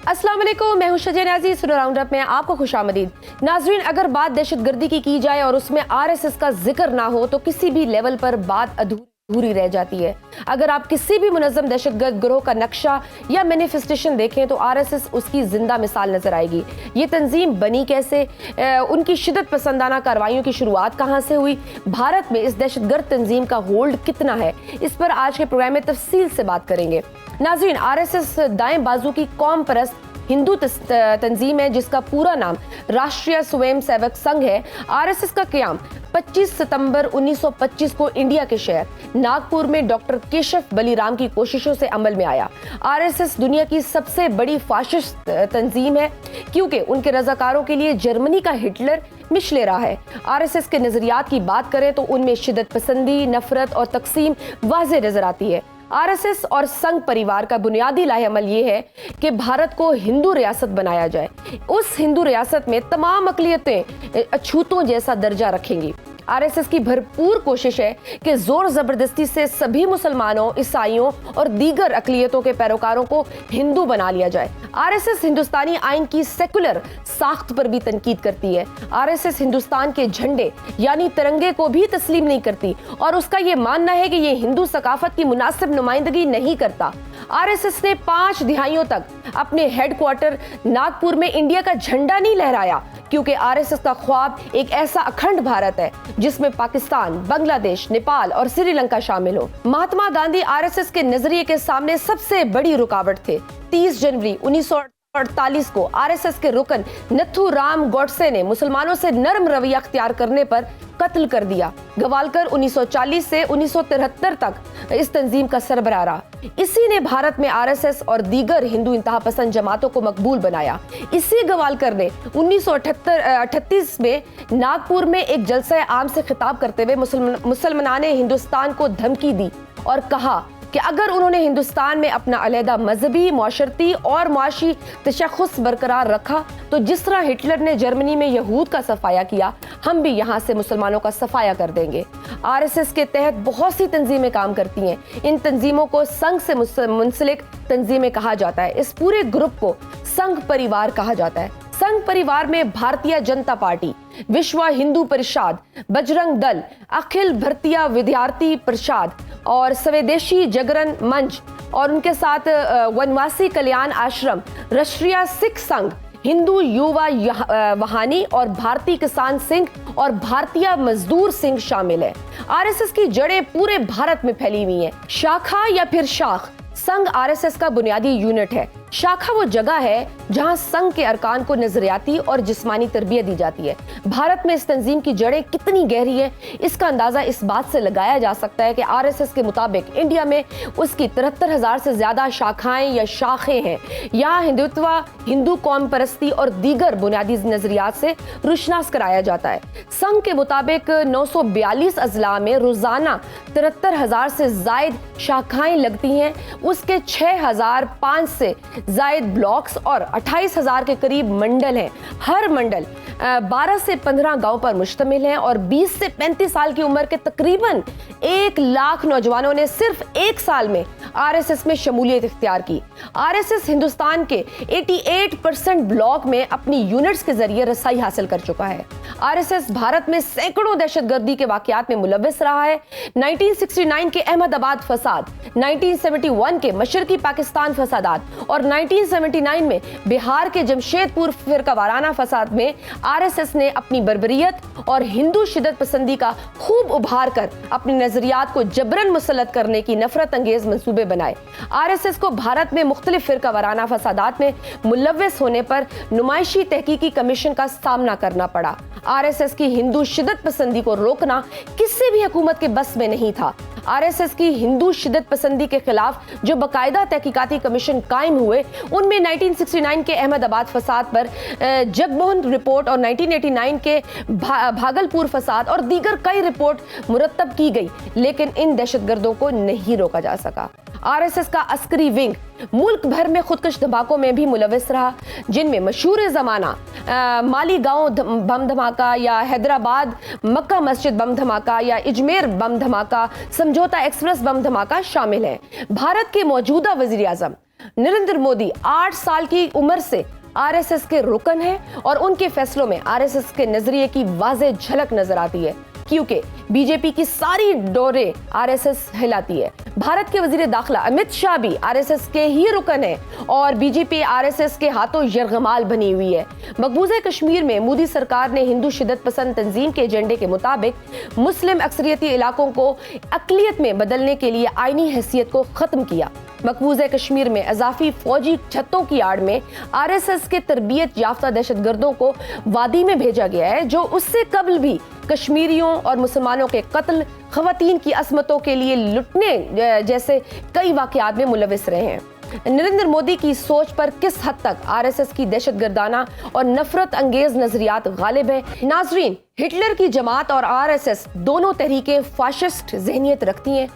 अस्सलाम वालेकुम, मैं हूं शजन अजीज। सुनो राउंड अप में आपको खुशामदीद। नाजरीन, अगर बात दहशतगर्दी की जाए और उसमें आरएसएस का जिक्र ना हो तो किसी भी लेवल पर बात अधूरी रह जाती है। अगर आप किसी भी मुनज़्ज़म दहशतगर्द गिरोह का नक्शा या मैनिफेस्टेशन देखें तो आरएसएस उसकी जिंदा मिसाल नजर आएगी। ये तंजीम बनी कैसे, उनकी शिदत पसंदाना कार्रवाइयों की शुरुआत कहाँ से हुई, भारत में इस दहशतगर्द तंजीम का होल्ड कितना है, इस पर आज के प्रोग्राम में तफसील से बात करेंगे। नाज़रीन, आरएसएस दाएं बाजू की कौम परस्त हिंदू तंजीम है जिसका पूरा नाम राष्ट्रीय स्वयं सेवक संघ है। आरएसएस का क़याम 25 सितंबर 1925 को इंडिया के शहर नागपुर में डॉक्टर केशव बलीराम की कोशिशों से अमल में आया। आरएसएस दुनिया की सबसे बड़ी फाशिस्ट तंजीम है क्योंकि उनके रजाकारों के लिए जर्मनी का हिटलर मिशले रहा है। आरएसएस के नजरियात की बात करें तो उनमें शिद्दत पसंदी, नफरत और तकसीम वाज़ेह नजर आती है। आरएसएस और संघ परिवार का बुनियादी लाहेअमल ये है कि भारत को हिंदू रियासत बनाया जाए। उस हिंदू रियासत में तमाम अक़लियतें अछूतों जैसा दर्जा रखेंगी। आरएसएस की भरपूर कोशिश है कि जोर जबरदस्ती से सभी मुसलमानों, ईसाइयों और दीगर अक़लियतों के पैरोकारों को हिंदू बना लिया जाए। आरएसएस हिंदुस्तानी आइन की सेकुलर साख्त पर भी तनकीद करती है। आरएसएस हिंदुस्तान के झंडे यानी तिरंगे को भी तस्लीम नहीं करती और उसका ये मानना है कि ये हिंदू सकाफत की मुनासिब नुमाइंदगी नहीं करता। आरएसएस ने 5 दिहाइयों तक अपने हेडक्वार्टर नागपुर में इंडिया का झंडा नहीं लहराया क्योंकि आरएसएस का ख्वाब एक ऐसा अखंड भारत है जिसमें पाकिस्तान, बांग्लादेश, नेपाल और श्रीलंका शामिल हो। महात्मा गांधी आरएसएस के नजरिए के सामने सबसे बड़ी रुकावट थे। 30 जनवरी 1948 को आरएसएस के रुकन नथुराम गोडसे ने मुसलमानों से नरम रवैया अख्तियार करने पर कत्ल कर दिया। गवालकर 1940 से 1973 तक इस तंजीम का सरबराह रहा। इसी ने भारत में आरएसएस और दीगर हिंदू इंतहा पसंद जमातों को मकबूल बनाया। इसी गवालकर ने 1938 में नागपुर में एक जलसा आम से खिताब करते हुए मुसलमानान हिंदुस्तान को धमकी दी और कहा कि अगर उन्होंने हिंदुस्तान में अपना अलहदा मजहबी, मुआशरती और मुआशी तशख़्ख़ुस बरकरार रखा तो जिस तरह हिटलर ने जर्मनी में यहूद का सफाया किया, हम भी यहाँ से मुसलमानों का सफाया कर देंगे। आरएसएस के तहत बहुत सी तंजीमें काम करती हैं। इन तंजीमों को संघ से मुंसलिक तंजीमें कहा जाता है। इस पूरे ग्रुप को संघ परिवार कहा जाता है। संघ परिवार में भारतीय जनता पार्टी, विश्व हिंदू परिषद, बजरंग दल, अखिल भारतीय विद्यार्थी परिषद और स्वदेशी जागरण मंच और उनके साथ वनवासी कल्याण आश्रम, राष्ट्रीय सिख संघ, हिंदू युवा वहानी और भारतीय किसान सिंह और भारतीय मजदूर सिंह शामिल है। आरएसएस की जड़ें पूरे भारत में फैली हुई हैं। शाखा या फिर शाख, संघ आरएसएस का बुनियादी यूनिट है। शाखा वो जगह है जहां संघ के अरकान को नजरियाती और जिस्मानी तरबियत दी जाती है। भारत में इस तंजीम की जड़ें कितनी गहरी है, इसका अंदाजा इस बात से लगाया जा सकता है कि आरएसएस के मुताबिक इंडिया में उसकी 73,000 से ज्यादा शाखाएं या शाखें हैं। यहाँ हिंदुत्व, हिंदू कौम परस्ती और दीगर बुनियादी नजरियात से रुशनास कराया जाता है। संघ के मुताबिक 942 अजला में रोजाना 73,000 से जायद शाखाएं लगती हैं। उसके 6,500 से जायद ब्लॉक्स और 28,000 के करीब मंडल हैं। हर मंडल 12 से 15 गांव पर मुश्तमिल है और 20 से 35 साल की उम्र के तकरीबन 1 लाख नौजवानों ने सिर्फ 1 साल में आरएसएस में शमूलियत इख्तियार की। आरएसएस हिंदुस्तान के 88% ब्लॉक में अपनी यूनिट्स के जरिए रसाई हासिल कर चुका है। आरएसएस भारत में सैकड़ों दहशतगर्दी के वाकयात में मुलव्विस रहा है। 1969 के अहमदाबाद फसाद, 1971 के मशरकी पाकिस्तान फसादात और 1979 में बिहार के जमशेदपुर फिरकावाराना फसाद में आरएसएस ने अपनी बर्बरियत और हिंदू शिदत पसंदी का खूब उभार कर अपने नजरियात को जबरन मुसल्लत करने की नफरत अंगेज मंसूबे बनाए। आरएसएस को भारत में मुख्तलिफ फिरकावाराना फसादात में मुलव्विस होने पर नुमाइशी तहकीकी कमीशन का सामना करना पड़ा। आरएसएस की हिंदू शिदत पसंदी को रोकना किसी भी हुकूमत के बस में नहीं था। आरएसएस की हिंदू शिदत पसंदी के खिलाफ जो बाकायदा तहकीकाती कमीशन कायम हुए उनमें 1969 के अहमदाबाद फसाद पर जगमोहन रिपोर्ट और 1989 के भागलपुर फसाद और दीगर कई रिपोर्ट मुरतब की गई, लेकिन इन दहशतगर्दों को नहीं रोका जा सका। आरएसएस का अस्करी विंग मुल्क भर में खुदकश धमाकों में भी मुलविस रहा, जिनमें मशहूर जमाना मालीगांव बम धमाका या हैदराबाद मक्का मस्जिद बम धमाका या अजमेर बम धमाका, समझौता एक्सप्रेस बम धमाका शामिल है। भारत के मौजूदा वजीर आजम नरेंद्र मोदी 8 साल की उम्र से आरएसएस के रुकन हैं और उनके फैसलों में आरएसएस के नजरिए की वाज़ेह झलक नजर आती है, क्योंकि बीजेपी की सारी डोरें आरएसएस हिलाती है। भारत के वजीर दाखिला अमित शाह भी आरएसएस के ही रुकन हैं और बीजेपी आरएसएस के हाथों यरगमाल बनी हुई है। मकबूजा कश्मीर में मोदी सरकार ने हिंदू शिद्दत पसंद तंजीम के एजेंडे के मुताबिक मुस्लिम अक्सरियती इलाकों को अकलियत में बदलने के लिए आईनी हैसियत को खत्म किया। मकबूजा कश्मीर में अजाफी फौजी छत्तों की आड़ में आरएसएस के तरबियत याफ्ता दहशतगर्दों को वादी में भेजा गया है, जो उससे कबल भी कश्मीरियों और मुसलमानों के कत्ल, खवातीन की असमतों के लिए लुटने जैसे कई वाकयात में मुलविस रहे हैं। नरेंद्र मोदी की सोच पर किस हद तक आरएसएस की दहशतगर्दाना और नफरत अंगेज नजरियात गालिब है? नाजरीन, हिटलर की जमात और आरएसएस दोनों तहरीकें फाशिस्ट ज़हनियत रखती हैं।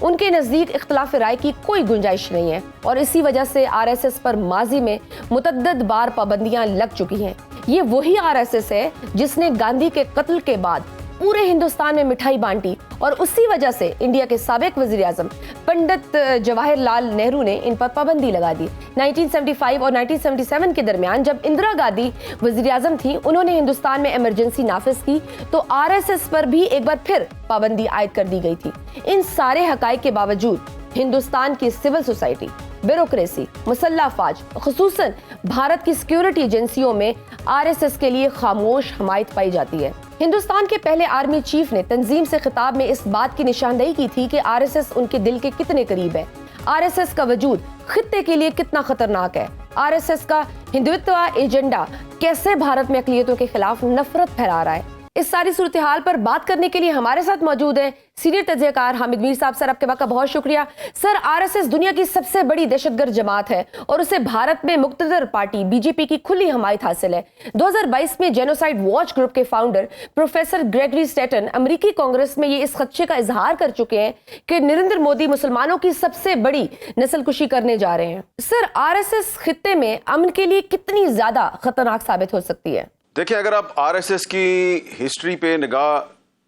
उनके नजदीक इख्तलाफ राय की कोई गुंजाइश नहीं है और इसी वजह से आरएसएस पर माजी में मुतअद्दिद बार पाबंदियां लग चुकी हैं। ये वही आरएसएस है जिसने गांधी के कत्ल के बाद पूरे हिंदुस्तान में मिठाई बांटी और उसी वजह से इंडिया के साबिक वजीर आजम पंडित जवाहरलाल नेहरू ने इन पर पाबंदी लगा दी। 1975 और 1977 के दरमियान जब इंदिरा गांधी वजीर आजम थी, उन्होंने हिंदुस्तान में इमरजेंसी नाफिज की तो आरएसएस पर भी एक बार फिर पाबंदी आयद कर दी गई थी। इन सारे हकाइक के बावजूद हिंदुस्तान की सिविल सोसाइटी, ब्यूरोक्रेसी, मुसल्लह फौज, खुसूसन भारत की सिक्योरिटी एजेंसियों में आरएसएस के लिए खामोश हमायत पाई जाती है। हिंदुस्तान के पहले आर्मी चीफ ने तंजीम से खिताब में इस बात की निशानदेही की थी कि आरएसएस उनके दिल के कितने करीब है, आरएसएस का वजूद खित्ते के लिए कितना खतरनाक है, आरएसएस का हिंदुत्व एजेंडा कैसे भारत में अकलियतों के खिलाफ नफरत फैला रहा है। इस सारी सूरत हाल पर बात करने के लिए हमारे साथ मौजूद है सीनियर तज्ज़ियाकार हामिद मीर साहब। सर, आपके वक्त का बहुत शुक्रिया। सर, आरएसएस दुनिया की सबसे बड़ी दहशतगर्द जमात है और उसे भारत में मुक़्तदर पार्टी बीजेपी की खुली हमायत हासिल है। 2022 में जेनोसाइड वॉच ग्रुप के फाउंडर प्रोफेसर ग्रेगरी स्टेटन अमेरिकी कांग्रेस में ये इस खदशे का इजहार कर चुके हैं कि नरेंद्र मोदी मुसलमानों की सबसे बड़ी नस्लकुशी करने जा रहे हैं। सर, आरएसएस खित्ते में अमन के लिए कितनी ज्यादा खतरनाक साबित हो सकती है? देखिए, अगर आप आरएसएस की हिस्ट्री पे निगाह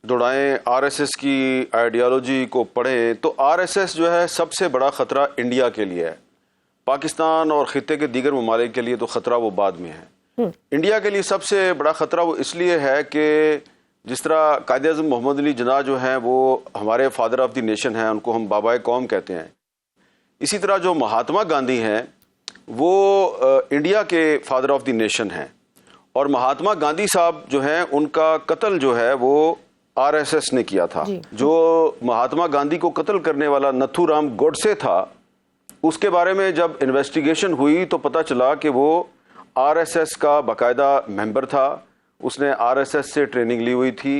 दौड़ाएं, आरएसएस की आइडियोलॉजी को पढ़ें, तो आरएसएस जो है सबसे बड़ा ख़तरा इंडिया के लिए है। पाकिस्तान और ख़ित्ते के दीगर ममालिक के लिए तो ख़तरा वो बाद में है। इंडिया के लिए सबसे बड़ा ख़तरा वो इसलिए है कि जिस तरह कायद-ए-आज़म मोहम्मद अली जिन्ना जो हैं वो हमारे फादर ऑफ द नेशन हैं, उनको हम बाबाए कौम कहते हैं। इसी तरह जो महात्मा गांधी हैं वो इंडिया के फादर ऑफ द नेशन हैं और महात्मा गांधी साहब जो हैं उनका कत्ल जो है वो आरएसएस ने किया था। जो महात्मा गांधी को कत्ल करने वाला नथुराम गोडसे था, उसके बारे में जब इन्वेस्टिगेशन हुई तो पता चला कि वो आरएसएस का बाकायदा मेंबर था, उसने आरएसएस से ट्रेनिंग ली हुई थी।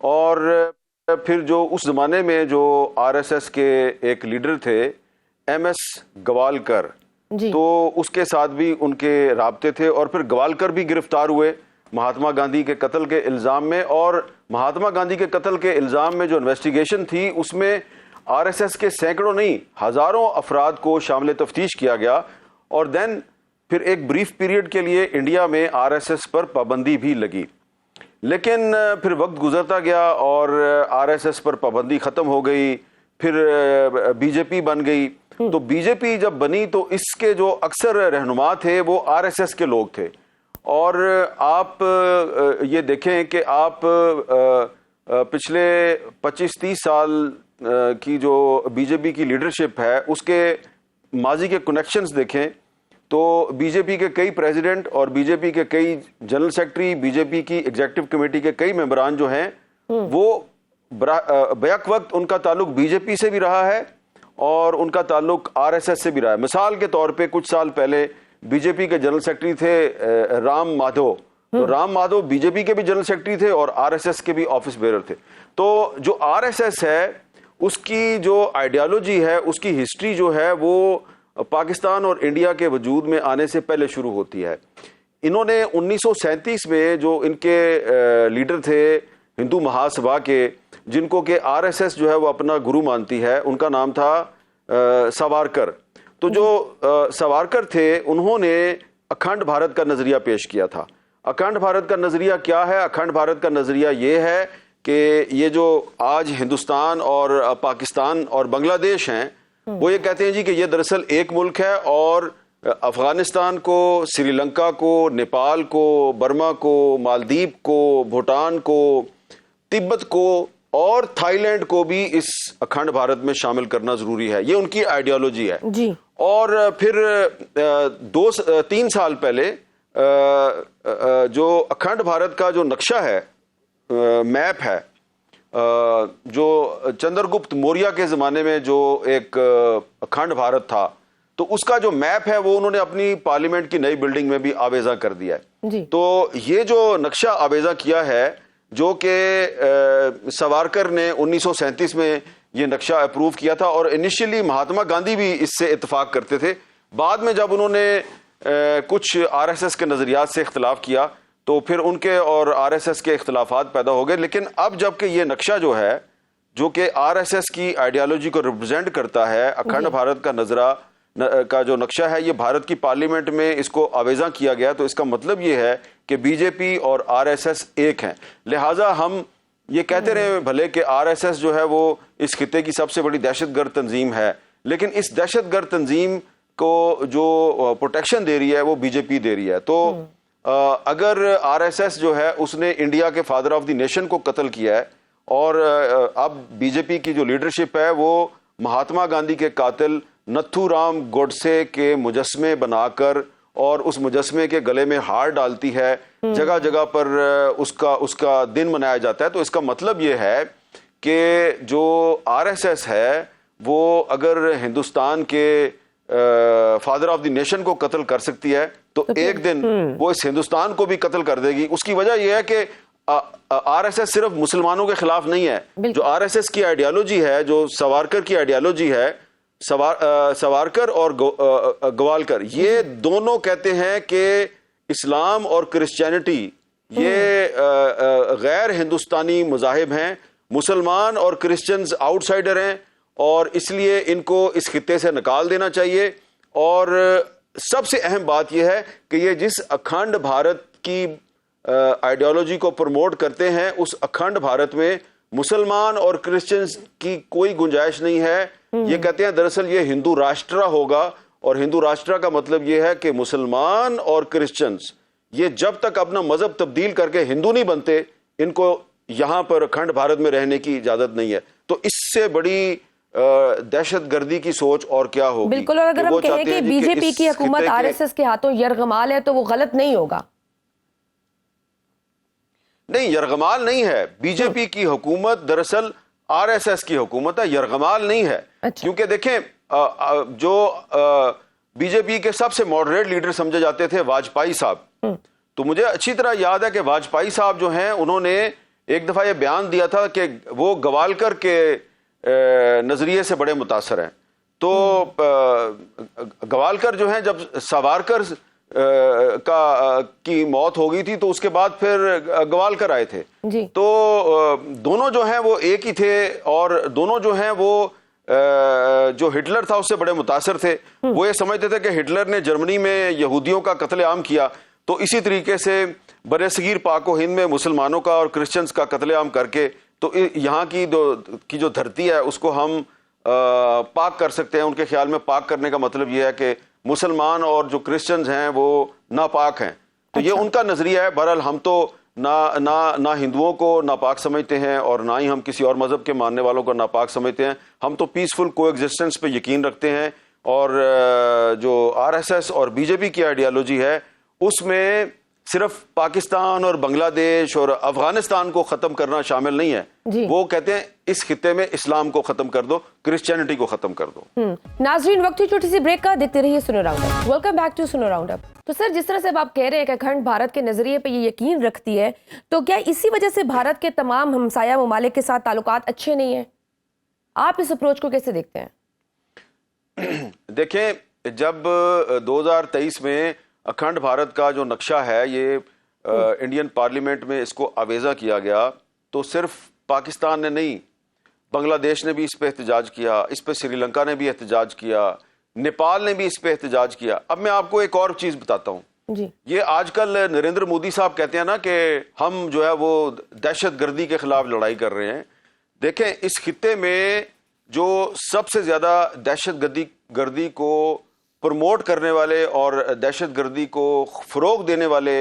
और फिर जो उस ज़माने में जो आरएसएस के एक लीडर थे एमएस गवालकर, तो उसके साथ भी उनके राब्ते थे और फिर गवालकर भी गिरफ्तार हुए महात्मा गांधी के कत्ल के इल्ज़ाम में। और महात्मा गांधी के कत्ल के इल्ज़ाम में जो इन्वेस्टिगेशन थी उसमें आरएसएस के सैकड़ों नहीं हज़ारों अफराद को शामिल तफ्तीश किया गया। और देन फिर एक ब्रीफ पीरियड के लिए इंडिया में आरएसएस पर पाबंदी भी लगी, लेकिन फिर वक्त गुजरता गया और आरएसएस पर पाबंदी ख़त्म हो गई। फिर बीजेपी बन गई। तो बीजेपी जब बनी तो इसके जो अक्सर रहनुमा थे वो आरएसएस के लोग थे। और आप ये देखें कि आप पिछले 25-30 साल की जो बीजेपी की लीडरशिप है उसके माजी के कनेक्शंस देखें तो बीजेपी के कई प्रेसिडेंट और बीजेपी के कई जनरल सेक्रेटरी, बीजेपी की एग्जीक्यूटिव कमेटी के कई मेंबरान जो हैं वो बैक वक्त उनका ताल्लुक बीजेपी से भी रहा है और उनका ताल्लुक आरएसएस से भी रहा है। मिसाल के तौर पे कुछ साल पहले बीजेपी के जनरल सेक्रेटरी थे राम माधव, तो राम माधव बीजेपी के भी जनरल सेक्रेटरी थे और आरएसएस के भी ऑफिस बेरर थे। तो जो आरएसएस है उसकी जो आइडियोलॉजी है, उसकी हिस्ट्री जो है वो पाकिस्तान और इंडिया के वजूद में आने से पहले शुरू होती है। इन्होंने 1937 में जो इनके लीडर थे हिंदू महासभा के, जिनको कि आरएसएस जो है वो अपना गुरु मानती है, उनका नाम था सावरकर। तो जो सावरकर थे उन्होंने अखंड भारत का नजरिया पेश किया था। अखंड भारत का नजरिया क्या है? अखंड भारत का नजरिया ये है कि ये जो आज हिंदुस्तान और पाकिस्तान और बांग्लादेश हैं, वो ये कहते हैं जी कि ये दरअसल एक मुल्क है और अफगानिस्तान को, श्रीलंका को, नेपाल को, बर्मा को, मालदीव को, भूटान को, तिब्बत को और थाईलैंड को भी इस अखंड भारत में शामिल करना जरूरी है। ये उनकी आइडियोलॉजी है जी। और फिर 3 साल पहले जो अखंड भारत का जो नक्शा है, मैप है, जो चंद्रगुप्त मौर्य के ज़माने में जो एक अखंड भारत था, तो उसका जो मैप है वो उन्होंने अपनी पार्लियामेंट की नई बिल्डिंग में भी आवेजा कर दिया है जी। तो ये जो नक्शा आवेजा किया है, जो कि सावरकर ने 1937 में ये नक्शा अप्रूव किया था और इनिशियली महात्मा गांधी भी इससे इत्तेफाक करते थे। बाद में जब उन्होंने कुछ आरएसएस के नज़रियात से इख्तलाफ किया तो फिर उनके और आरएसएस के इख्तलाफात पैदा हो गए। लेकिन अब जबकि ये नक्शा जो है, जो कि आरएसएस की आइडियोलॉजी को रिप्रेजेंट करता है, अखंड भारत का नजरा का जो नक्शा है, ये भारत की पार्लियामेंट में इसको आवेजा किया गया, तो इसका मतलब ये है कि बीजेपी और आरएसएस एक हैं। लिहाजा हम ये कहते रहे भले कि आरएसएस जो है वो इस खिते की सबसे बड़ी दहशतगर्द तंजीम है, लेकिन इस दहशतगर्द तंजीम को जो प्रोटेक्शन दे रही है वो बीजेपी दे रही है। तो अगर आरएसएस जो है उसने इंडिया के फादर ऑफ द नेशन को कत्ल किया है और अब बीजेपी की जो लीडरशिप है वो महात्मा गांधी के कातिल नथुराम गोडसे के मुजस्मे बनाकर और उस मुजस्मे के गले में हार डालती है, जगह जगह पर उसका दिन मनाया जाता है। तो इसका मतलब ये है कि जो आरएसएस है वो अगर हिंदुस्तान के फादर ऑफ द नेशन को कत्ल कर सकती है तो एक दिन वो इस हिंदुस्तान को भी कत्ल कर देगी। उसकी वजह यह है कि आरएसएस सिर्फ मुसलमानों के खिलाफ नहीं है। जो आरएसएस की आइडियोलॉजी है, जो सावरकर की आइडियोलॉजी है, सावरकर और गोवालकर, ये दोनों कहते हैं कि इस्लाम और क्रिश्चियनिटी ये गैर हिंदुस्तानी मज़ाहिब हैं, मुसलमान और क्रिश्चियंस आउटसाइडर हैं और इसलिए इनको इस खित्ते से निकाल देना चाहिए। और सबसे अहम बात यह है कि ये जिस अखंड भारत की आइडियोलॉजी को प्रमोट करते हैं, उस अखंड भारत में मुसलमान और क्रिश्चियंस की कोई गुंजाइश नहीं है। ये कहते हैं दरअसल ये हिंदू राष्ट्र होगा और हिंदू राष्ट्र का मतलब ये है कि मुसलमान और क्रिश्चियंस ये जब तक अपना मजहब तब्दील करके हिंदू नहीं बनते, इनको यहां पर अखंड भारत में रहने की इजाजत नहीं है। तो इससे बड़ी दहशतगर्दी की सोच और क्या होगी। बिल्कुल। और अगर हम कहें कि बीजेपी की हुकूमत आरएसएस के हाथों यरगमाल है तो वो गलत नहीं होगा। नहीं, यरगमाल नहीं है। बीजेपी की हुकूमत दरअसल आरएसएस की हुकूमत है, यरगमाल नहीं है। अच्छा। क्योंकि देखें जो बीजेपी के सबसे मॉडरेट लीडर समझे जाते थे वाजपेयी साहब, तो मुझे अच्छी तरह याद है कि वाजपेयी साहब जो हैं उन्होंने एक दफा ये बयान दिया था कि वो गवालकर के नजरिए से बड़े मुतासर हैं। तो गवालकर जो हैं, जब सावरकर की मौत हो गई थी तो उसके बाद फिर गवालकर आए थे जी। तो दोनों जो हैं वो एक ही थे और दोनों जो हैं वो जो हिटलर था उससे बड़े मुतासर थे। वो ये समझते थे कि हिटलर ने जर्मनी में यहूदियों का कत्लेआम किया, तो इसी तरीके से बरसगीर पाक व हिंद में मुसलमानों का और क्रिश्चियंस का कत्लेआम करके तो यहाँ की जो धरती है उसको हम पाक कर सकते हैं। उनके ख्याल में पाक करने का मतलब यह है कि मुसलमान और जो क्रिश्चियंस हैं वो नापाक हैं। तो ये उनका नजरिया है। बहरहाल हम तो ना हिंदुओं को नापाक समझते हैं और ना ही हम किसी और मजहब के मानने वालों को नापाक समझते हैं। हम तो पीसफुल कोएग्जिस्टेंस पे यकीन रखते हैं और जो आरएसएस और बीजेपी की आइडियोलॉजी है उसमें सिर्फ पाकिस्तान और बांग्लादेश और अफगानिस्तान को खत्म करना शामिल नहीं है। वो कहते हैं इस खित्ते में इस्लाम को खत्म कर दो, क्रिश्चियनिटी को खत्म कर दो। नाजरीन, वक्त छोटी सी ब्रेक का, देखते रहिए Suno round up. Welcome back to Suno round up. तो सर, जिस तरह से आप कह रहे हैं कि अखंड भारत के नजरिए पे ये यकीन रखती है, तो क्या इसी वजह से भारत के तमाम हमसाया ममालिक के साथ ताल्लुकात अच्छे नहीं है? आप इस अप्रोच को कैसे देखते हैं? देखें, जब 2023 में अखंड भारत का जो नक्शा है ये इंडियन पार्लियामेंट में इसको आवेजा किया गया, तो सिर्फ पाकिस्तान ने नहीं, बांग्लादेश ने भी इस पे एहतजाज किया, इस पे श्रीलंका ने भी एहतजाज किया, नेपाल ने भी इस पे एहतजाज किया। अब मैं आपको एक और चीज बताता हूँ जी। ये आजकल नरेंद्र मोदी साहब कहते हैं ना कि हम जो है वो दहशतगर्दी के खिलाफ लड़ाई कर रहे हैं। देखें, इस खित्ते में जो सबसे ज़्यादा दहशत गर्दी को प्रमोट करने वाले और दहशत गर्दी को फ़रोग देने वाले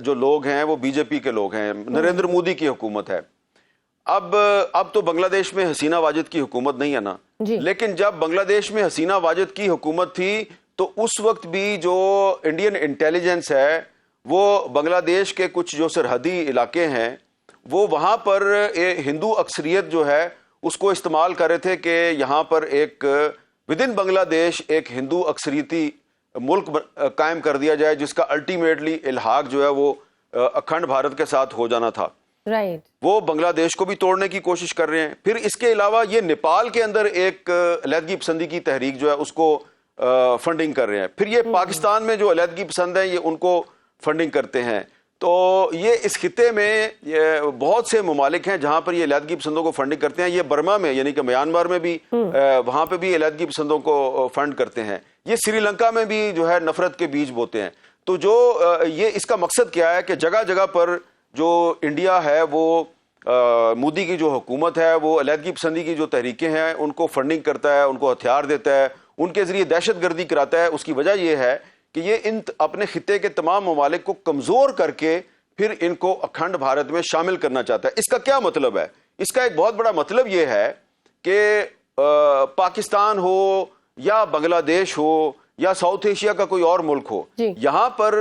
जो लोग हैं वो बीजेपी के लोग हैं, नरेंद्र मोदी की हुकूमत है। अब तो बांग्लादेश में हसीना वाजिद की हुकूमत नहीं है ना, लेकिन जब बांग्लादेश में हसीना वाजिद की हुकूमत थी तो उस वक्त भी जो इंडियन इंटेलिजेंस है वो बांग्लादेश के कुछ जो सरहदी इलाके हैं वो वहाँ पर हिंदू अक्सरियत जो है उसको इस्तेमाल कर रहे थे कि यहाँ पर एक विद इन बांग्लादेश एक हिंदू अक्सरियती मुल्क कायम कर दिया जाए, जिसका अल्टीमेटली इल्हाक जो है वो अखंड भारत के साथ हो जाना था। राइट। वो बांग्लादेश को भी तोड़ने की कोशिश कर रहे हैं। फिर इसके अलावा ये नेपाल के अंदर एक अलहदगी पसंदी की तहरीक जो है उसको फंडिंग कर रहे हैं। फिर ये पाकिस्तान में जो अलहदगी पसंद है ये उनको फंडिंग करते हैं। तो ये इस खिते में ये बहुत से ममालिक हैं जहां पर ये अलहदगी पसंदों को फंडिंग करते हैं। ये बर्मा में यानी कि म्यांमार में भी वहां पे भी अलहदगी पसंदों को फंड करते हैं। ये श्रीलंका में भी जो है नफरत के बीज बोते हैं। तो जो ये इसका मकसद क्या है कि जगह जगह पर जो इंडिया है वो मोदी की जो हुकूमत है वो अलहदगी पसंदी की जो तहरीकें हैं उनको फंडिंग करता है, उनको हथियार देता है, उनके जरिए दहशत गर्दी कराता है। उसकी वजह यह है कि ये इन अपने खिते के तमाम ममालिक को कमज़ोर करके फिर इनको अखंड भारत में शामिल करना चाहता है। इसका क्या मतलब है? इसका एक बहुत बड़ा मतलब ये है कि पाकिस्तान हो या बांग्लादेश हो या साउथ एशिया का कोई और मुल्क हो, यहाँ पर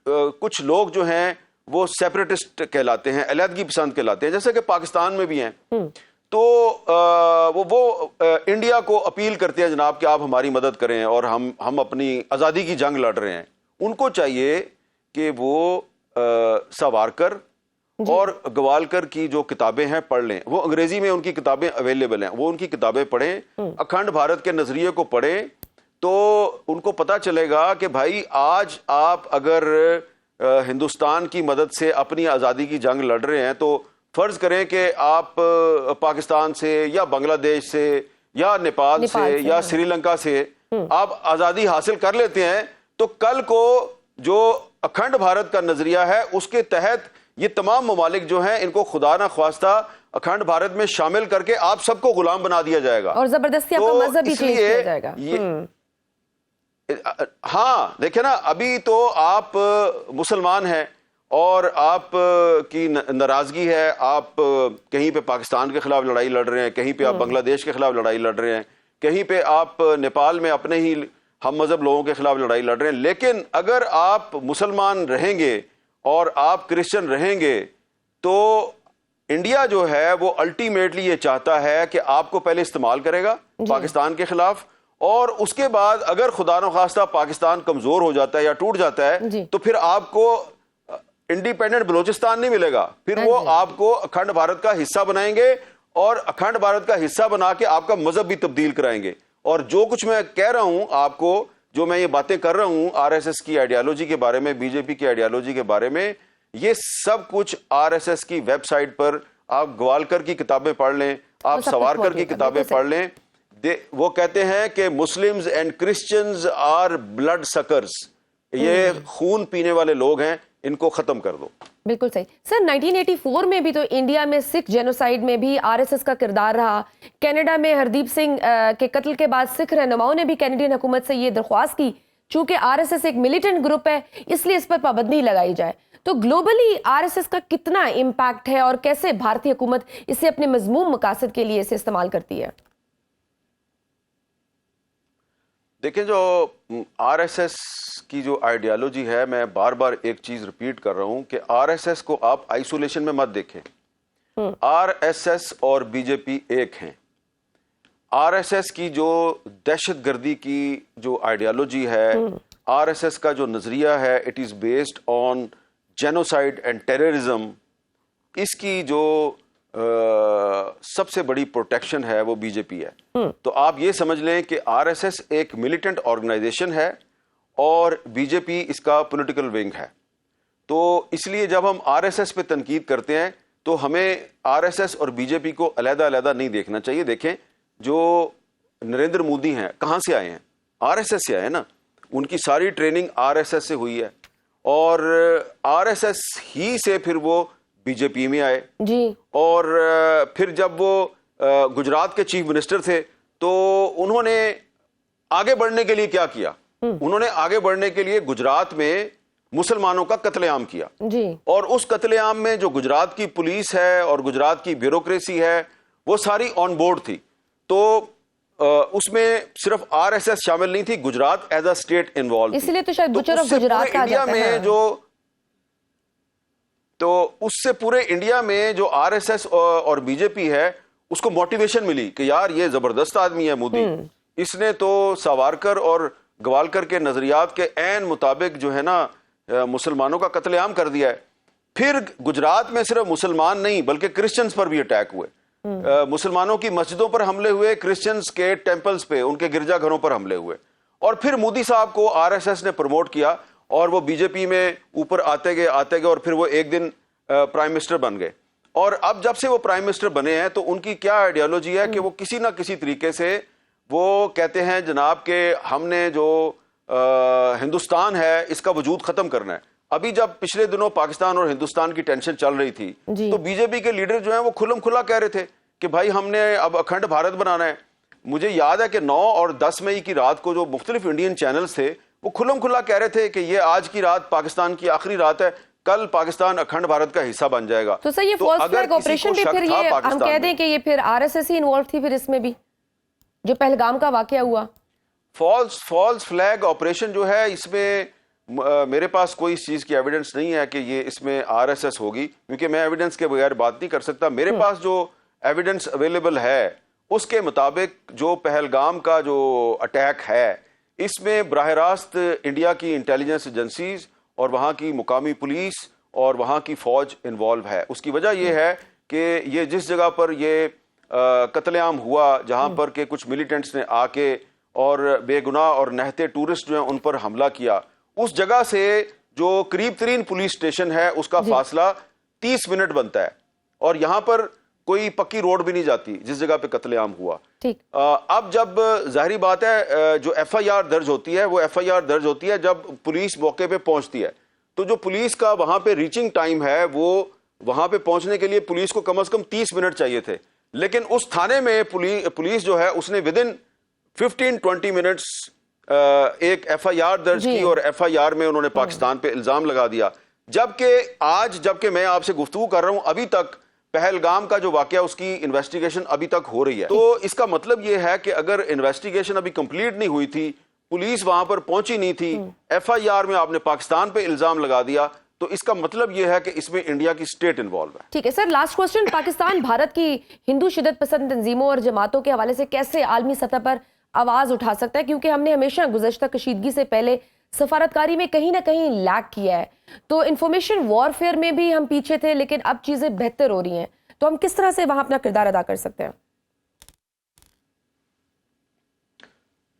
कुछ लोग जो हैं वो सेपरेटिस्ट कहलाते हैं, अलहदगी पसंद कहलाते हैं, जैसे कि पाकिस्तान में भी हैं। तो वो इंडिया को अपील करते हैं जनाब कि आप हमारी मदद करें और हम अपनी आज़ादी की जंग लड़ रहे हैं। उनको चाहिए कि वो सावरकर और ग्वालकर की जो किताबें हैं पढ़ लें। वो अंग्रेजी में उनकी किताबें अवेलेबल हैं, वो उनकी किताबें पढ़ें, अखंड भारत के नजरिए को पढ़ें, तो उनको पता चलेगा कि भाई आज आप अगर हिंदुस्तान की मदद से अपनी आज़ादी की जंग लड़ रहे हैं तो फर्ज करें कि आप पाकिस्तान से या बांग्लादेश से या नेपाल से या श्रीलंका से आप आज़ादी हासिल कर लेते हैं, तो कल को जो अखंड भारत का नजरिया है उसके तहत ये तमाम ममालिक जो हैं इनको खुदा ना ख्वास्ता अखंड भारत में शामिल करके आप सबको गुलाम बना दिया जाएगा और जबरदस्ती आपका मजहब भी चेंज किया जाएगा। हाँ देखिए ना, अभी तो आप मुसलमान हैं और आप की नाराजगी है, आप कहीं पे पाकिस्तान के खिलाफ लड़ाई लड़ रहे हैं, कहीं पे आप बांग्लादेश के खिलाफ लड़ाई लड़ रहे हैं, कहीं पे आप नेपाल में अपने ही हम मजहब लोगों के खिलाफ लड़ाई लड़ रहे हैं। लेकिन अगर आप मुसलमान रहेंगे और आप क्रिश्चियन रहेंगे तो इंडिया जो है वो अल्टीमेटली ये चाहता है कि आपको पहले इस्तेमाल करेगा पाकिस्तान के खिलाफ, और उसके बाद अगर खुदा न खास्ता पाकिस्तान कमजोर हो जाता है या टूट जाता है तो फिर आपको इंडिपेंडेंट बलूचिस्तान नहीं मिलेगा, फिर वो आपको अखंड भारत का हिस्सा बनाएंगे और अखंड भारत का हिस्सा बना के आपका मजहब भी तब्दील कराएंगे। और जो कुछ मैं कह रहा हूं आपको, जो मैं ये बातें कर रहा हूं आरएसएस की आइडियोलॉजी के बारे में, बीजेपी की आइडियोलॉजी के बारे में, ये सब कुछ आरएसएस की वेबसाइट पर आप ग्वालकर की किताबें पढ़ लें, आप सावरकर की किताबें पढ़ लें। वो कहते हैं कि Muslims and Christians are blood suckers, ये खून पीने वाले लोग हैं, इनको खत्म कर दो। बिल्कुल सही सर। 1984 में भी तो इंडिया में सिख जेनोसाइड में भी आरएसएस का किरदार रहा। कनाडा में हरदीप सिंह के कत्ल के बाद सिख रहनुमाओं ने भी कैनेडियन हुकूमत से ये दरख्वास्त की, चूंकि आरएसएस एक मिलिटेंट ग्रुप है इसलिए इस पर पाबंदी लगाई जाए। तो ग्लोबली आरएसएस का कितना इम्पैक्ट है और कैसे भारतीय हुकूमत इसे अपने मजमूम मकासद के लिए इसे इस्तेमाल करती है? देखिए, जो आरएसएस की जो आइडियोलॉजी है, मैं बार बार एक चीज रिपीट कर रहा हूं कि आरएसएस को आप आइसोलेशन में मत देखें। आरएसएस और बीजेपी एक हैं। आरएसएस की जो दहशतगर्दी की जो आइडियोलॉजी है, आरएसएस का जो नजरिया है, it is based on genocide and terrorism. इसकी जो सबसे बड़ी प्रोटेक्शन है वो बीजेपी है। तो आप ये समझ लें कि आरएसएस एक मिलिटेंट ऑर्गेनाइजेशन है और बीजेपी इसका पॉलिटिकल विंग है। तो इसलिए जब हम आरएसएस पे तनकीद करते हैं तो हमें आरएसएस और बीजेपी को अलग-अलग नहीं देखना चाहिए। देखें, जो नरेंद्र मोदी हैं कहाँ से आए हैं? आरएसएस से आए ना। उनकी सारी ट्रेनिंग आरएसएस से हुई है और आरएसएस ही से फिर वो बीजेपी में आए जी। और फिर जब वो गुजरात के चीफ मिनिस्टर थे, तो उन्होंने आगे बढ़ने के लिए क्या किया? उन्होंने आगे बढ़ने के लिए गुजरात में मुसलमानों का कत्लेआम किया जी। और उस कत्लेआम में जो गुजरात की पुलिस है और गुजरात की ब्यूरोक्रेसी है वो सारी ऑन बोर्ड थी। तो उसमें सिर्फ आरएसएस शामिल नहीं थी, Gujarat as a state involve, इसलिए तो शायद बुचर ऑफ उससे गुजरात पूरे कहा इंडिया जाता है। में तो उससे पूरे इंडिया में जो आरएसएस और बीजेपी है उसको मोटिवेशन मिली कि यार ये जबरदस्त आदमी है मोदी, इसने तो सावरकर और गवालकर के नजरियात के ऐन मुताबिक जो है ना मुसलमानों का कत्लेआम कर दिया है। फिर गुजरात में सिर्फ मुसलमान नहीं बल्कि क्रिश्चियंस पर भी अटैक हुए, मुसलमानों की मस्जिदों पर हमले हुए, क्रिश्चियंस के टेंपल्स पे, उनके गिरजाघरों पर हमले हुए। और फिर मोदी साहब को आरएसएस ने प्रमोट किया और वो बीजेपी में ऊपर आते गए और फिर वो एक दिन प्राइम मिनिस्टर बन गए। और अब जब से वो प्राइम मिनिस्टर बने हैं तो उनकी क्या आइडियोलॉजी है कि वो किसी ना किसी तरीके से वो कहते हैं जनाब के हमने जो हिंदुस्तान है इसका वजूद खत्म करना है। अभी जब पिछले दिनों पाकिस्तान और हिंदुस्तान की टेंशन चल रही थी तो बीजेपी के लीडर जो हैं वो खुल्लम खुल्ला कह रहे थे कि भाई हमने अब अखंड भारत बनाना है। मुझे याद है कि 9 और 10 मई की रात को जो मुख्तलिफ इंडियन चैनल्स थे वो खुल्लम खुल्ला कह रहे थे कि ये आज की रात पाकिस्तान की आखिरी रात है, कल पाकिस्तान अखंड भारत का हिस्सा बन जाएगा। तो सर ये फॉल्स फ्लैग ऑपरेशन भी फिर ये हम कह दें कि ये फिर आरएसएस ही इन्वॉल्व थी फिर इसमें भी, जो पहलगाम का वाकया हुआ? फॉल्स फ्लैग ऑपरेशन जो है इसमें मेरे पास कोई इस चीज की एविडेंस नहीं है कि ये इसमें आरएसएस होगी, क्योंकि मैं एविडेंस के बगैर बात नहीं कर सकता। मेरे पास जो एविडेंस अवेलेबल है उसके मुताबिक जो पहलगाम का जो अटैक है इसमें बराह रास्त इंडिया की इंटेलिजेंस एजेंसीज और वहाँ की मुकामी पुलिस और वहाँ की फौज इन्वॉल्व है। उसकी वजह यह है कि ये जिस जगह पर ये कत्लेआम हुआ जहाँ पर के कुछ मिलिटेंट्स ने आके और बेगुनाह और नहते टूरिस्ट जो हैं उन पर हमला किया, उस जगह से जो करीब तरीन पुलिस स्टेशन है उसका फासला 30 मिनट बनता है और यहाँ पर कोई पक्की रोड भी नहीं जाती जिस जगह पे कत्लेआम हुआ। अब जब जाहिर बात है जो एफआईआर दर्ज होती है वो एफआईआर दर्ज होती है जब पुलिस मौके पे पहुंचती है, तो जो पुलिस का वहां पे रीचिंग टाइम है वो वहां पे पहुंचने के लिए पुलिस को कम से कम 30 मिनट चाहिए थे, लेकिन उस थाने में पुलिस जो है उसने विद इन 15-20 मिनट्स एक एफआईआर दर्ज की और एफआईआर में उन्होंने पाकिस्तान पे इल्जाम लगा दिया। जबकि मैं आपसे गुफ्तगू कर रहा हूं अभी तक पहलगाम का जो वाकया उसकी इन्वेस्टिगेशन अभी तक हो रही है। तो इसका मतलब यह है कि अगर इन्वेस्टिगेशन अभी कंप्लीट नहीं हुई थी, पुलिस वहां पर पहुंची नहीं थी, एफआईआर में आपने पाकिस्तान पे इल्जाम लगा दिया, तो इसका मतलब यह है कि इसमें इंडिया की स्टेट इन्वॉल्व है। ठीक है sir, last question, Pakistan Bharat की हिंदू शिदत पसंद तंजीमों और जमातों के हवाले से कैसे आलमी सतह पर आवाज उठा सकता है? क्योंकि हमने हमेशा गुज़श्ता कशीदगी से पहले सफारतकारी में कहीं ना कहीं लैक किया है, तो इंफॉर्मेशन वॉरफेयर में भी हम पीछे थे, लेकिन अब चीजें बेहतर हो रही हैं, तो हम किस तरह से वहां अपना किरदार अदा कर सकते हैं?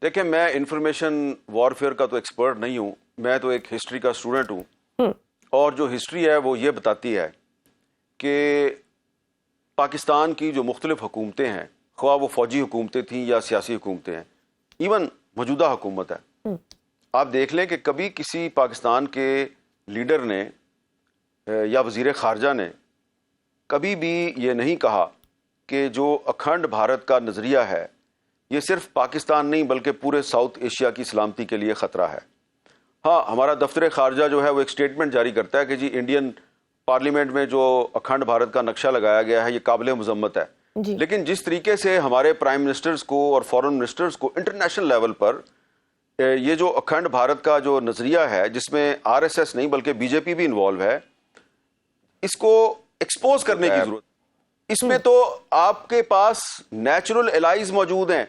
देखिए, मैं इंफॉर्मेशन वॉरफेयर का तो एक्सपर्ट नहीं हूं, मैं तो एक हिस्ट्री का स्टूडेंट हूं और जो हिस्ट्री है वो ये बताती है कि पाकिस्तान की जो मुख्तलिफ हुकूमतें हैं, ख्वाह वो फौजी हुकूमतें थीं या सियासी हुकूमतें हैं, इवन मौजूदा हुकूमत है, आप देख लें कि कभी किसी पाकिस्तान के लीडर ने या वज़ीर ख़ारजा ने कभी भी ये नहीं कहा कि जो अखंड भारत का नज़रिया है ये सिर्फ पाकिस्तान नहीं बल्कि पूरे साउथ एशिया की सलामती के लिए ख़तरा है। हाँ, हमारा दफ्तर ख़ारजा जो है वो एक स्टेटमेंट जारी करता है कि जी इंडियन पार्लियामेंट में जो अखंड भारत का नक्शा लगाया गया है ये काबिल मज़म्मत है, लेकिन जिस तरीके से हमारे प्राइम मिनिस्टर्स को और फॉरेन मिनिस्टर्स को इंटरनेशनल लेवल पर ये जो अखंड भारत का जो नज़रिया है जिसमें आरएसएस नहीं बल्कि बीजेपी भी इन्वॉल्व है, इसको एक्सपोज करने की जरूरत। इसमें तो आपके पास नेचुरल एलाइज मौजूद हैं।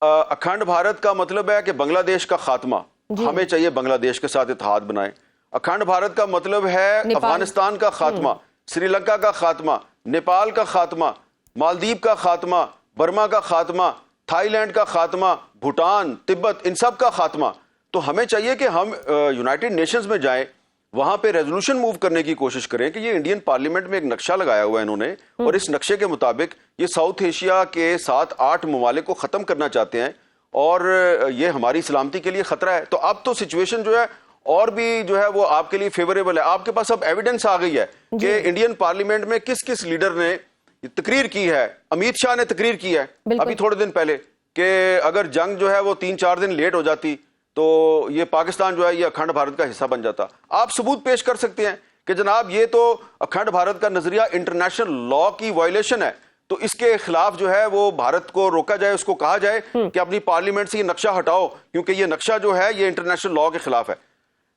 अखंड भारत का मतलब है कि बांग्लादेश का खात्मा, हमें चाहिए बांग्लादेश के साथ इत्तेहाद बनाएं। अखंड भारत का मतलब है अफगानिस्तान का खात्मा, श्रीलंका का खात्मा, नेपाल का खात्मा, मालदीव का खात्मा, बर्मा का खात्मा, थाईलैंड का खात्मा, भूटान, तिब्बत, इन सब का खात्मा। तो हमें चाहिए कि हम यूनाइटेड नेशंस में जाएं, वहां पे रेजोल्यूशन मूव करने की कोशिश करें कि ये इंडियन पार्लियामेंट में एक नक्शा लगाया हुआ है इन्होंने और इस नक्शे के मुताबिक ये साउथ एशिया के 7-8 ममालिक को ख़त्म करना चाहते हैं और ये हमारी सलामती के लिए ख़तरा है। तो अब तो सिचुएशन जो है और भी जो है वो आपके लिए फेवरेबल है। आपके पास अब एविडेंस आ गई है कि इंडियन पार्लियामेंट में किस किस लीडर ने ये तकरीर की है, अमित शाह ने तकरीर की है बिल्कुल। अभी थोड़े दिन पहले कि अगर जंग जो है वो 3-4 दिन लेट हो जाती तो ये पाकिस्तान जो है ये अखंड भारत का हिस्सा बन जाता। आप सबूत पेश कर सकते हैं कि जनाब ये तो अखंड भारत का नजरिया इंटरनेशनल लॉ की वायलेशन है, तो इसके खिलाफ जो है वो भारत को रोका जाए, उसको कहा जाए कि अपनी पार्लियामेंट से ये नक्शा हटाओ क्योंकि ये नक्शा जो है ये इंटरनेशनल लॉ के खिलाफ है।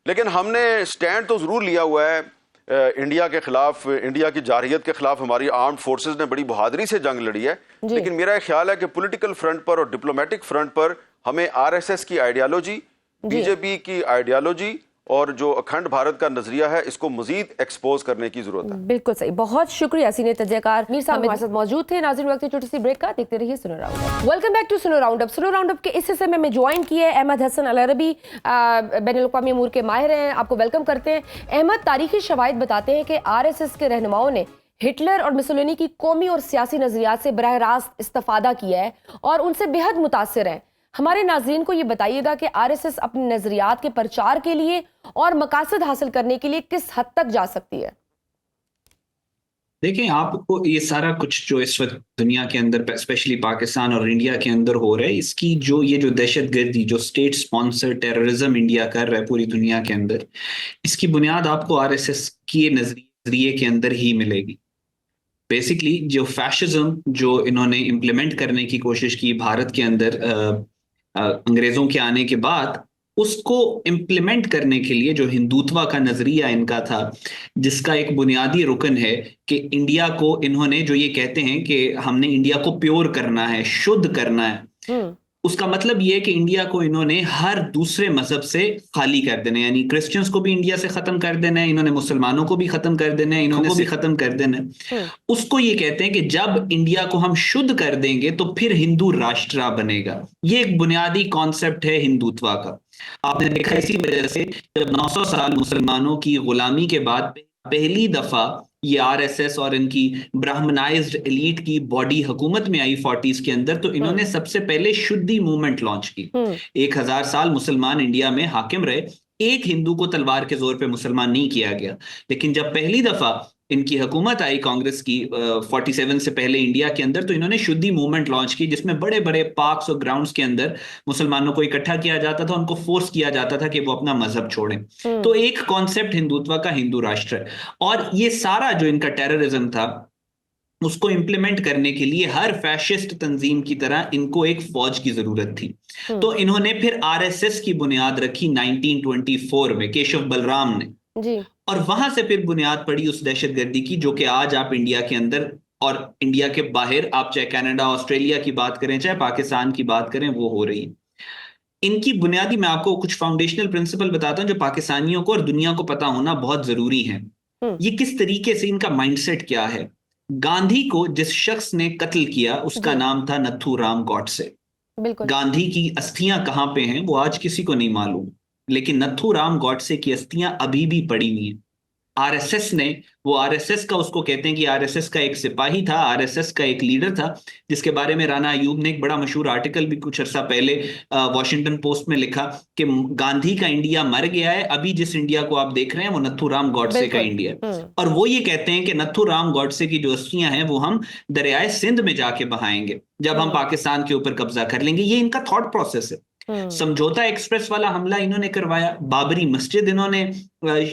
लेकिन हमने स्टैंड तो जरूर लिया हुआ है इंडिया के खिलाफ, इंडिया की जारहियत के खिलाफ हमारी आर्म्ड फोर्सेस ने बड़ी बहादुरी से जंग लड़ी है। लेकिन मेरा ख्याल है कि पॉलिटिकल फ्रंट पर और डिप्लोमेटिक फ्रंट पर हमें आरएसएस की आइडियालॉजी, बीजेपी की आइडियालॉजी और जो अखंड भारत का नजरिया है इसको मजीद एक्सपोज करने की जरूरत है। बिल्कुल सही, बहुत शुक्रिया सीनियर तजयकार मीर साहब हमारे साथ मौजूद थे। नाज़रीन वक्त छोटी सी ब्रेक का, देखते रहिए सुनो राउंडअप। वेलकम बैक टू सुनो राउंडअप। सुनो राउंडअप के इस हिस्से में मैं ज्वाइन किए अहमद हसन अल अरबी, बैनुल-अक़वामी अमूर के माहिर हैं, आपको वेलकम करते हैं। अहमद, तारीखी शवाहिद बताते हैं कि आरएसएस के रहनुमाओं ने हिटलर और मुसोलिनी की कौमी और सियासी नजरियात से बराह रास्त इस्तिफादा किया है और उनसे बेहद मुतासिर है। हमारे नाज़रीन को ये बताइएगा कि आरएसएस अपने नजरियात के प्रचार के लिए और मकासद हासिल करने के लिए किस हद तक जा सकती है? देखें, आपको ये सारा कुछ जो इस वक्त दुनिया के अंदर स्पेशली पाकिस्तान और इंडिया के अंदर हो रहा है, इसकी जो ये जो दहशतगर्दी, जो स्टेट स्पॉन्सर टेररिज्म इंडिया कर रहा है पूरी दुनिया के अंदर, इसकी बुनियाद आपको आरएसएस के नजरिए के अंदर ही मिलेगी। बेसिकली जो फैशिज्म जो इन्होंने इम्प्लीमेंट करने की कोशिश की भारत के अंदर अंग्रेजों के आने के बाद, उसको इम्प्लीमेंट करने के लिए जो हिंदुत्व का नजरिया इनका था, जिसका एक बुनियादी रुकन है कि इंडिया को इन्होंने जो ये कहते हैं कि हमने इंडिया को प्योर करना है, शुद्ध करना है, उसका मतलब ये है कि इंडिया को इन्होंने हर दूसरे मजहब से खाली कर देना है, यानी क्रिश्चियंस को भी इंडिया से खत्म कर देना है, इन्होंने मुसलमानों को भी खत्म कर देना है, इन्होंने भी खत्म कर देना है। उसको ये कहते हैं कि जब इंडिया को हम शुद्ध कर देंगे तो फिर हिंदू राष्ट्र बनेगा। ये एक बुनियादी कॉन्सेप्ट है हिंदुत्व का। आपने देखा इसी वजह से जब 900 साल मुसलमानों की गुलामी के बाद पहली दफा ये आरएसएस और इनकी ब्राह्मणाइज्ड एलीट की बॉडी हुकूमत में आई 40s के अंदर, तो इन्होंने सबसे पहले शुद्धि मूवमेंट लॉन्च की। 1000 साल मुसलमान इंडिया में हाकिम रहे, एक हिंदू को तलवार के जोर पे मुसलमान नहीं किया गया। लेकिन जब पहली दफा इनकी हुकूमत आई कांग्रेस की 47 से पहले इंडिया के अंदर, तो इन्होंने शुद्धि मूवमेंट लॉन्च की, जिसमें बड़े बड़े पार्क्स और ग्राउंड्स के अंदर मुसलमानों को इकट्ठा किया जाता था, उनको फोर्स किया जाता था कि वो अपना मजहब छोड़ें। तो एक कॉन्सेप्ट हिंदुत्व का, हिंदू राष्ट्र। और ये सारा जो इनका टेररिज्म था उसको इंप्लीमेंट करने के लिए हर फैशिस्ट तंजीम की तरह इनको एक फौज की जरूरत थी। तो इन्होंने फिर आरएसएस की बुनियाद रखी 1924 में केशव बलराम ने जी। और वहां से फिर बुनियाद पड़ी उस दहशतगर्दी की जो कि आज आप इंडिया के अंदर और इंडिया के बाहर, आप चाहे कनाडा, ऑस्ट्रेलिया की बात करें, चाहे पाकिस्तान की बात करें, वो हो रही है। इनकी बुनियादी, मैं आपको कुछ फाउंडेशनल प्रिंसिपल बताता हूं जो पाकिस्तानियों को और दुनिया को पता होना बहुत जरूरी है। ये किस तरीके से, इनका माइंडसेट क्या है। गांधी को जिस शख्स ने कत्ल किया उसका नाम था नथुराम गॉडसे। गांधी की अस्थियां कहां पे हैं वो आज किसी को नहीं मालूम, लेकिन नथुराम गॉडसे की अस्थियां अभी भी पड़ी हुई हैं। आरएसएस ने, वो आरएसएस का, उसको कहते हैं कि आरएसएस का एक सिपाही था, आरएसएस का एक लीडर था, जिसके बारे में राना अयूब ने एक बड़ा मशहूर आर्टिकल भी कुछ अर्सा पहले वॉशिंगटन पोस्ट में लिखा कि गांधी का इंडिया मर गया है, अभी जिस इंडिया को आप देख रहे हैं वो नथुराम गॉडसे का इंडिया है। और वो ये कहते हैं कि नथुराम गॉडसे की जो अस्थियां हैं वो हम दरियाए सिंध में जाके बहाएंगे जब हम पाकिस्तान के ऊपर कब्जा कर लेंगे। ये इनका थॉट प्रोसेस है। समझौता एक्सप्रेस वाला हमला इन्होंने करवाया, बाबरी मस्जिद इन्होंने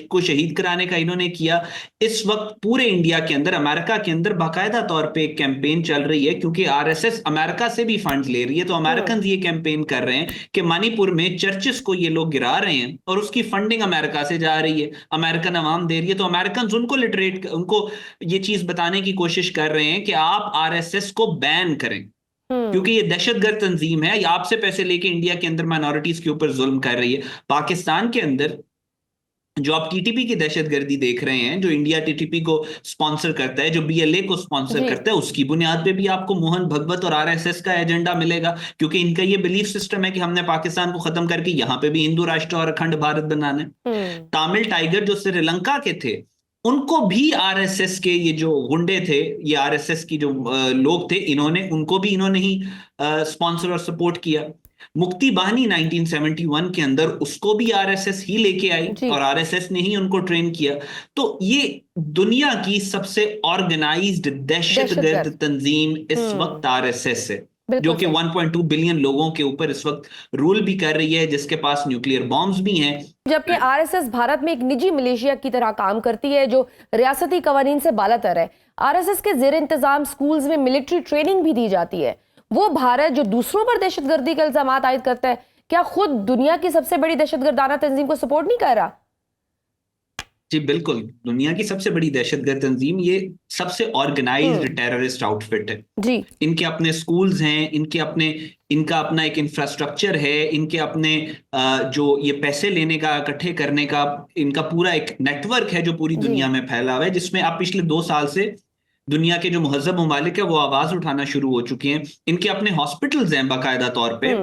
को शहीद कराने का इन्होंने किया। इस वक्त पूरे इंडिया के अंदर, अमेरिका के अंदर बाकायदा तौर पे एक कैंपेन चल रही है, क्योंकि आरएसएस अमेरिका से भी फंड्स ले रही है, तो अमेरिकन ये कैंपेन कर रहे हैं कि मणिपुर में चर्चेस को ये लोग गिरा रहे हैं और उसकी फंडिंग अमेरिका से जा रही है, अमेरिकन अवाम दे रही है। तो अमेरिकन उनको लिटरेट, उनको ये चीज बताने की कोशिश कर रहे हैं कि आप आरएसएस को बैन करें, क्योंकि ये दहशतगर्द तंजीम है, ये आपसे पैसे लेके इंडिया के अंदर माइनॉरिटीज के ऊपर जुल्म कर रही है। पाकिस्तान के अंदर जो आप टीटीपी की दहशतगर्दी देख रहे हैं, जो इंडिया टीटीपी को स्पॉन्सर करता है, जो बीएलए को स्पॉन्सर करता है, उसकी बुनियाद पे भी आपको मोहन भगवत और आरएसएस का एजेंडा मिलेगा, क्योंकि इनका ये बिलीफ सिस्टम है कि हमने पाकिस्तान को खत्म करके यहाँ पे भी हिंदू राष्ट्र और अखंड भारत बनाना है। तमिल टाइगर जो श्रीलंका के थे, उनको भी आरएसएस के ये जो गुंडे थे, ये आरएसएस की जो लोग थे, उनको भी इन्होंने ही स्पॉन्सर और सपोर्ट किया। मुक्ति बाहिनी 1971 के अंदर उसको भी आरएसएस ही लेके आई जी। और आरएसएस ने ही उनको ट्रेन किया। तो ये दुनिया की सबसे ऑर्गेनाइज्ड दहशतगर्द दहशतगर्द। तंजीम इस वक्त आरएसएस है, बिल्कुल जो कि सही। 1.2 बिलियन लोगों के ऊपर इस वक्त रूल भी कर रही है, जिसके पास न्यूक्लियर बॉम्ब्स भी हैं। जबकि आरएसएस भारत में एक निजी मिलिशिया की तरह काम करती है जो रियासती कवानीन से बालातर है। आरएसएस के जेर इंतजाम स्कूल्स में मिलिट्री ट्रेनिंग भी दी जाती है। वो भारत जो दूसरों पर दहशतगर्दी के इल्जाम आयद करता है, क्या खुद दुनिया की सबसे बड़ी दहशतगर्दाना तंजीम को सपोर्ट नहीं कर रहा? जी बिल्कुल, दुनिया की सबसे बड़ी दहशतगर्द तंजीम, ये सबसे ऑर्गेनाइज्ड टेररिस्ट आउटफिट है जी। इनके अपने स्कूल्स हैं, इनका अपना एक इंफ्रास्ट्रक्चर है, इनके अपने जो ये पैसे लेने का, इकट्ठे करने का इनका पूरा एक नेटवर्क है जो पूरी दुनिया में फैला हुआ है, जिसमें आप पिछले 2 साल से दुनिया के जो मुहज्जब ममालिक है वो आवाज उठाना शुरू हो चुके हैं। इनके अपने हॉस्पिटल्स हैं बाकायदा तौर पे,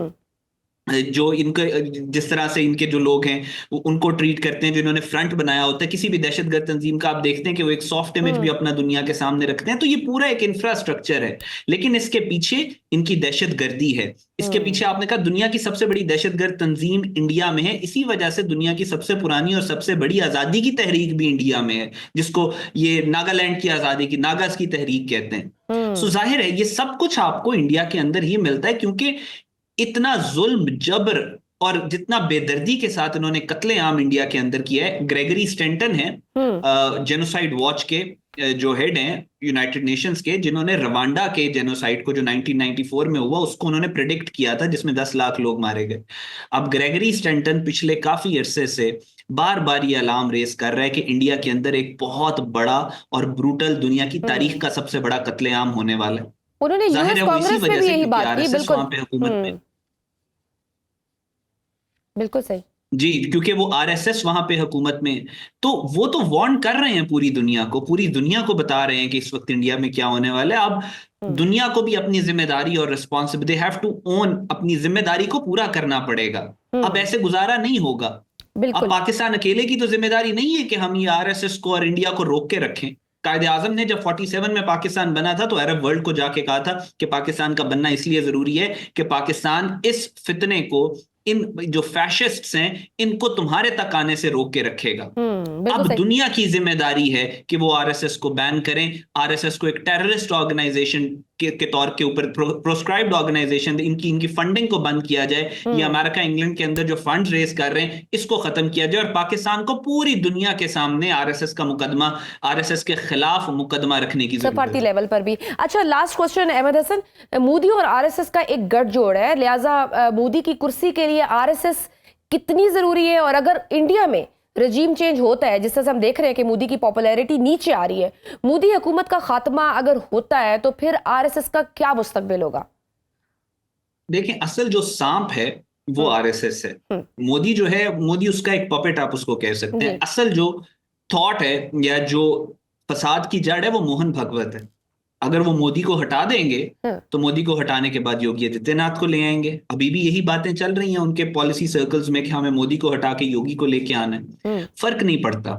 जो इनके जिस तरह से इनके जो लोग हैं उनको ट्रीट करते हैं, जो इन्होंने फ्रंट बनाया होता है किसी भी दहशतगर्द तंजीम का, आप देखते हैं कि वो एक सॉफ्ट इमेज भी अपना दुनिया के सामने रखते हैं। तो ये पूरा एक इंफ्रास्ट्रक्चर है, लेकिन इसके पीछे इनकी दहशतगर्दी है। इसके पीछे आपने कहा दुनिया की सबसे बड़ी दहशतगर्द तंजीम इंडिया में है, इसी वजह से दुनिया की सबसे पुरानी और सबसे बड़ी आजादी की तहरीक भी इंडिया में है, जिसको ये नागालैंड की आजादी की, नागास की तहरीक कहते हैं। सो जाहिर है ये सब कुछ आपको इंडिया के अंदर ही मिलता है, क्योंकि इतना जुल्म, जबर और जितना बेदर्दी के साथ इन्होंने कत्लेआम इंडिया के अंदर किया है। ग्रेगरी स्टेंटन है जेनोसाइड वॉच के जो हेड हैं यूनाइटेड नेशंस के, जिन्होंने रवांडा के जेनोसाइड को जो 1994 में हुआ उसको उन्होंने प्रेडिक्ट किया था, जिसमें 10 लाख लोग मारे गए। अब ग्रेगरी स्टेंटन पिछले काफी अरसे से बार बार ये अलार्म रेस कर रहा है कि इंडिया के अंदर एक बहुत बड़ा और ब्रूटल, दुनिया की तारीख का सबसे बड़ा कत्लेआम होने वाला है। उन्होंने यूएस कांग्रेस में भी यही बात की। बिल्कुल बिल्कुल सही जी, क्योंकि वो आरएसएस वहां पे हुकूमत में, तो वो तो वार्न कर रहे हैं पूरी दुनिया को बता रहे हैं कि इस वक्त इंडिया में क्या होने वाला है। अब दुनिया को भी अपनी जिम्मेदारी और responsibility, they have to own, अपनी जिम्मेदारी को पूरा करना पड़ेगा। अब ऐसे गुजारा नहीं होगा। अब पाकिस्तान अकेले की तो जिम्मेदारी नहीं है कि हम ये आरएसएस को और इंडिया को रोक के रखें। कायदे आजम ने जब 47 में पाकिस्तान बना था तो अरब वर्ल्ड को जाके कहा था कि पाकिस्तान का बनना इसलिए जरूरी है कि पाकिस्तान इस फितने को, इन जो फैशिस्ट्स हैं, इनको तुम्हारे तक आने से रोक के रखेगा। अब दुनिया की जिम्मेदारी है कि वो आरएसएस को बैन करें, आरएसएस को एक टेररिस्ट ऑर्गेनाइजेशन के तौर के ऊपर, प्रोस्क्राइब्ड ऑर्गेनाइजेशन, इनकी फंडिंग को बंद किया जाए। ये अमेरिका, इंग्लैंड के अंदर जो फंड रेज कर रहे हैं इसको खत्म किया जाए, और पाकिस्तान को पूरी दुनिया के सामने आरएसएस का मुकदमा, आरएसएस के खिलाफ मुकदमा रखने की जरूरत है, सफारती लेवल पर भी। अच्छा, लास्ट क्वेश्चन अहमद हसन, मोदी और आरएसएस का एक गठजोड़ है, लिहाजा मोदी की कुर्सी के लिए आरएसएस कितनी जरूरी है? और अगर इंडिया में रजीम चेंज होता है, जिस तरह से हम देख रहे हैं कि मोदी की पॉपुलैरिटी नीचे आ रही है, मोदी हुकूमत का खात्मा अगर होता है तो फिर आरएसएस का क्या मुस्तकबिल होगा? देखें, असल जो सांप है वो आरएसएस है। मोदी जो है, मोदी उसका एक पपेट आप उसको कह सकते हैं। असल जो थॉट है या जो फसाद की जड़ है वो मोहन भगवत है। अगर वो मोदी को हटा देंगे तो मोदी को हटाने के बाद योगी आदित्यनाथ को ले आएंगे। अभी भी यही बातें चल रही हैं उनके पॉलिसी सर्कल्स में कि हमें मोदी को हटा के योगी को लेके आना है। फर्क नहीं पड़ता,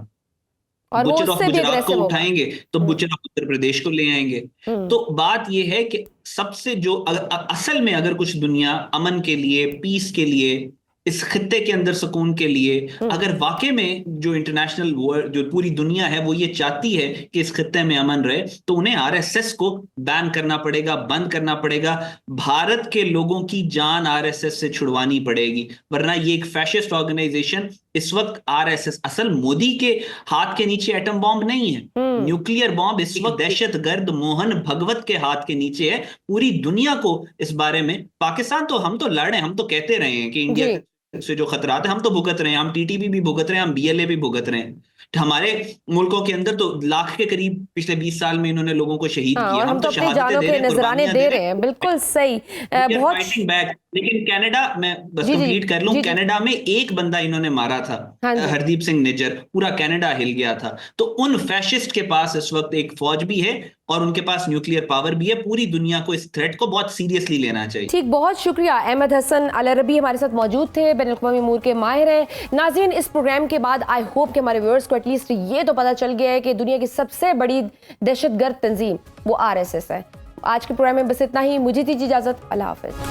बुचर ऑफ गुजरात को उठाएंगे तो बुचर ऑफ उत्तर प्रदेश को ले आएंगे। तो बात यह है कि सबसे जो असल में अगर कुछ दुनिया अमन के लिए, पीस के लिए, इस खित्ते के अंदर सुकून के लिए, अगर वाकई में जो इंटरनेशनल वर्ल्ड, जो पूरी दुनिया है वो ये चाहती है कि इस खित्ते में अमन रहे, तो उन्हें आरएसएस को बैन करना पड़ेगा, बंद करना पड़ेगा। भारत के लोगों की जान आरएसएस से छुड़वानी पड़ेगी, वरना ये एक फैशिस्ट ऑर्गेनाइजेशन, इस वक्त आरएसएस, असल मोदी के हाथ के नीचे एटम बॉम्ब नहीं है, न्यूक्लियर बॉम्ब इस वक्त दहशतगर्द मोहन भगवत के हाथ के नीचे है। पूरी दुनिया को इस बारे में, पाकिस्तान तो, हम तो लड़ रहे हैं, हम तो कहते रहे हैं कि इंडिया से जो खतरात है हम तो भुगत रहे हैं, हम टीटीपी भी भुगत रहे हैं, हम बीएलए भी भुगत रहे हैं। हमारे मुल्कों के अंदर तो लाख के करीब पिछले 20 साल में इन्होंने लोगों को शहीद किया। हम तो अपनी जानों के नजराने दे रहे हैं। बिल्कुल सही, बहुत। लेकिन कनाडा, मैं बस कंप्लीट कर लूं, कनाडा में एक बंदा इन्होंने मारा था, हरदीप सिंह निज्जर, पूरा कनाडा हिल गया था। तो उन फैशिस्ट के पास इस वक्त एक फौज भी है और उनके पास न्यूक्लियर पावर भी है। पूरी दुनिया को इस थ्रेट को बहुत सीरियसली लेना चाहिए। ठीक, बहुत शुक्रिया। अहमद हसन अल अरबी हमारे साथ मौजूद थे, बैनुल-अक़वामी उमूर के माहिर हैं। नाज़रीन, इस प्रोग्राम के बाद आई होप कि हमारे व्यूअर्स को एटलीस्ट ये तो पता चल गया है कि दुनिया की सबसे बड़ी दहशतगर्द तंजीम वो आरएसएस है। आज के प्रोग्राम में बस इतना ही, मुझे दीजिए इजाजत, अल्लाह हाफिज।